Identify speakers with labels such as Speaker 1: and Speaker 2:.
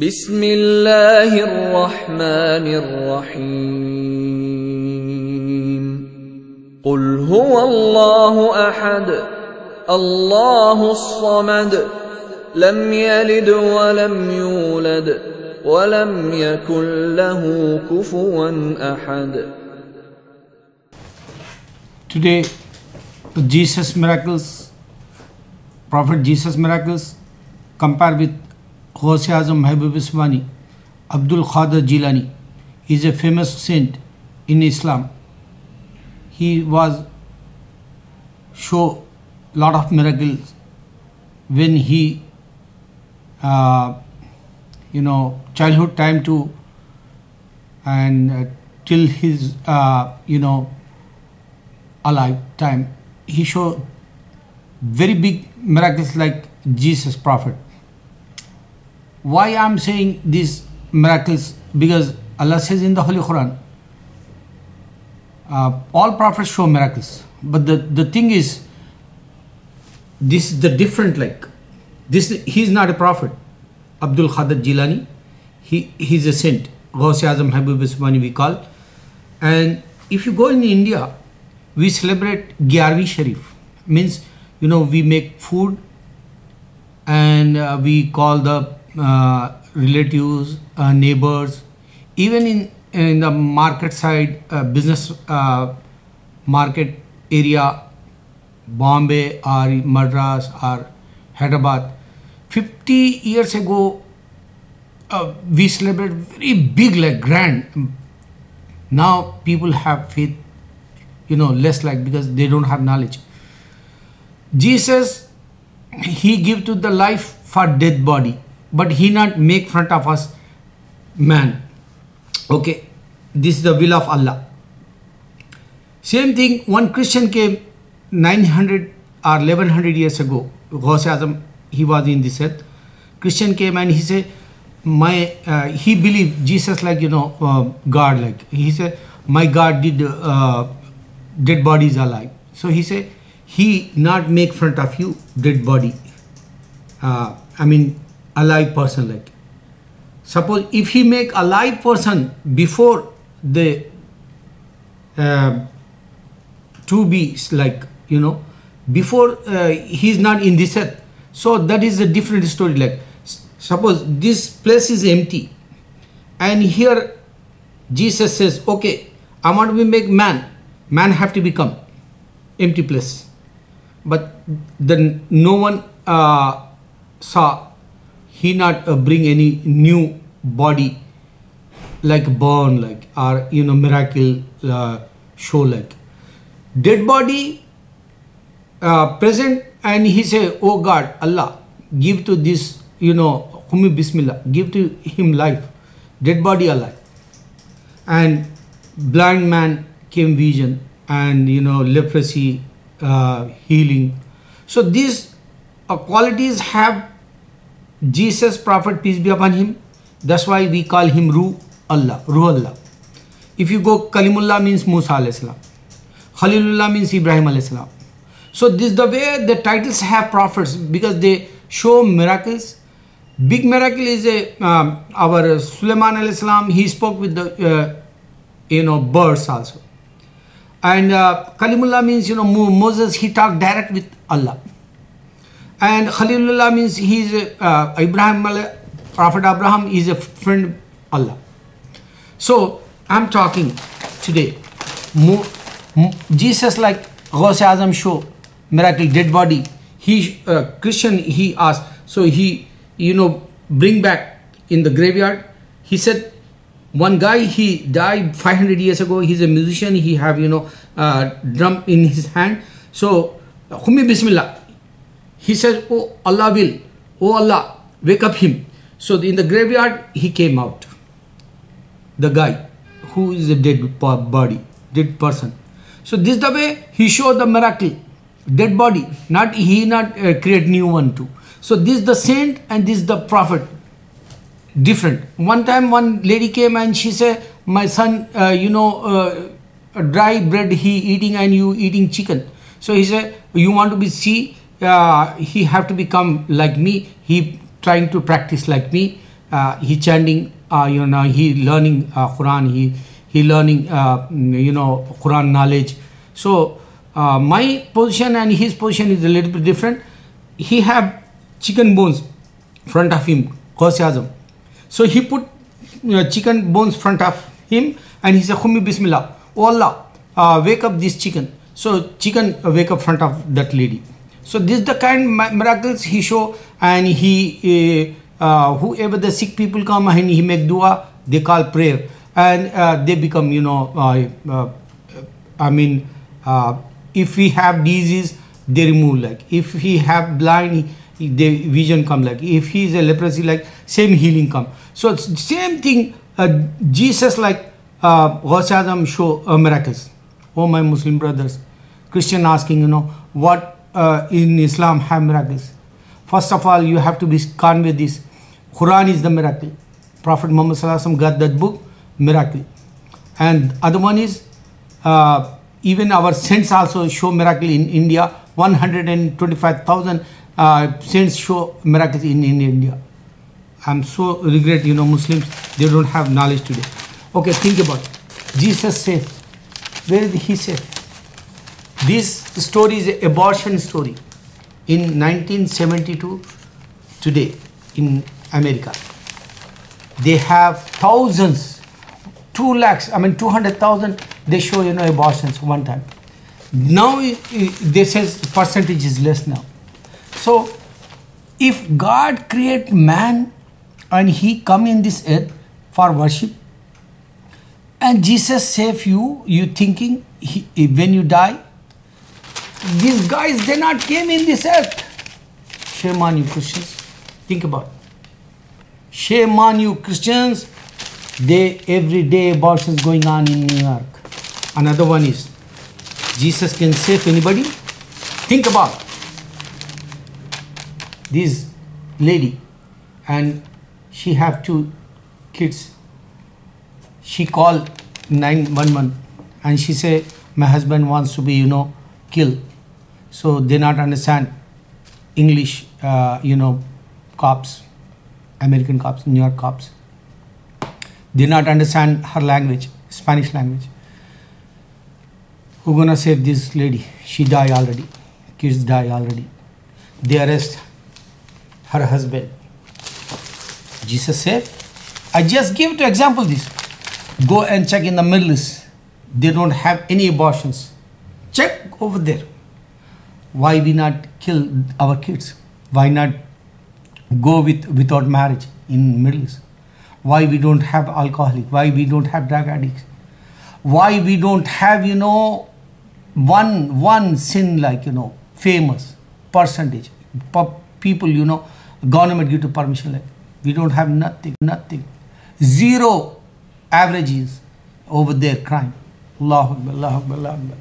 Speaker 1: बिस्मिल्लाहिर्रहमानिर्रहीम क़ुल हुवल्लाहु अहद अल्लाहुस्समद लम यलिद वलम यूलद वलम यकुल लहू कुफुवन अहद.
Speaker 2: Today, Jesus miracles, Prophet Jesus miracles, compare with Ghaus-e Azam Mahbub Usmani, Abdul Qadir Jilani. He is a famous saint in Islam. He was show lot of miracles when he childhood time to and till his alive time. He showed very big miracles like Jesus prophet. Why I am saying these miracles? Because Allah says in the Holy Quran, all prophets show miracles. But the thing is, this is the different, like this. He is not a prophet. Abdul Qadir Jilani, he is a saint. Ghaus-e Azam Mahbub Usmani we call. And if you go in India, we celebrate Gyarvi Sharif. Means, we make food and we call the relatives, neighbors. Even in the market side, business market area, Bombay or Madras or Hyderabad, 50 years ago, we celebrate very big, like grand. Now people have faith, less, like, because they don't have knowledge. Jesus, he give to the life for dead body, but he not make front of us man. Okay, this is the will of Allah. Same thing, one Christian came 900 or 1100 years ago. Ghaus-e Azam, he was in this earth. Christian came and he said, he believed Jesus like, God, like he said, my God did dead bodies alive. So he said, he not make front of you dead body. Alive person, like. Suppose if he make alive person before the to be, like, before he is not in this earth. So that is a different story. Like, suppose this place is empty and here Jesus says, okay, I want to make man. Man have to become empty place. But then no one saw he not bring any new body like born, like, or miracle show, like dead body present, and he say, oh God, Allah, give to this, Humi Bismillah, give to him life, dead body alive. And blind man came vision, and leprosy healing. So these qualities have Jesus prophet, peace be upon him. That's why we call him Ruh Allah. If you go, Kalimullah means Musa alayhi salam, Khalilullah means Ibrahim alayhi salam. So this is the way the titles have prophets, because they show miracles. Big miracle is our Sulaiman alayhi salam. He spoke with the birds also. And Kalimullah means Moses, he talked direct with Allah. And Khalilullah means he is Prophet Abraham is a friend Allah. So I'm talking today. Jesus, like Ghaus-e Azam show miracle, dead body. He Christian, he asked, so he bring back in the graveyard. He said, one guy, he died 500 years ago. He's a musician. He have drum in his hand. So Humi Bismillah. He said, oh Allah will, oh Allah, wake up him. So in the graveyard he came out. The guy who is a dead body, dead person. So this is the way he showed the miracle, dead body. He not create new one too. So this is the saint and this is the prophet. Different. One time one lady came and she said, my son, dry bread he eating and you eating chicken. So he said, you want to be he have to become like me. He trying to practice like me. he chanting, he learning Quran, he learning Quran knowledge. So my position and his position is a little bit different. He have chicken bones front of him, Ghaus Azam. So he put chicken bones front of him and he said, Khumi Bismillah, oh Allah, wake up this chicken. So chicken wake up front of that lady. So this is the kind of miracles he show, and he whoever the sick people come and he make dua, they call prayer, and they become if we have disease, they remove, like if he have blind, the vision come, like if he is a leprosy, like same healing come. So it's same thing, Jesus like Ghaus Azam show miracles. Oh my Muslim brothers, Christian asking, what in Islam have miracles? First of all, you have to be convey this. Quran is the miracle. Prophet Muhammad Sallallahu Alaihi Wasallam got that book, miracle. And other one is even our saints also show miracle in India. 125,000 saints show miracles in India. I'm so regret, Muslims, they don't have knowledge today. Okay, think about it. Jesus safe. Where is he safe? This story is an abortion story. In 1972, today in America, they have thousands, 200,000, they show, abortions one time. Now, they says percentage is less now. So, if God create man and he come in this earth for worship, and Jesus save you, you thinking when you die, these guys, they not came in this earth. Shame on you Christians. Think about it. Shame on you Christians. Every day abortions going on in New York. Another one is, Jesus can save anybody? Think about it. This lady, and she have 2 kids. She called 911 and she say, my husband wants to be, killed. So they not understand English, cops, American cops, New York cops. They not understand her language, Spanish language. Who gonna save this lady? She die already. Kids die already. They arrest her husband. Jesus said, I just give to example this. Go and check in the Middle East. They don't have any abortions. Check over there. Why we not kill our kids? Why not go without marriage in Middle East? Why we don't have alcoholic? Why we don't have drug addicts? Why we don't have, one sin like, famous percentage. People, government give to permission, like we don't have nothing. Zero averages over there crime. Allahu Akbar, Allahu Akbar, Allahu Akbar.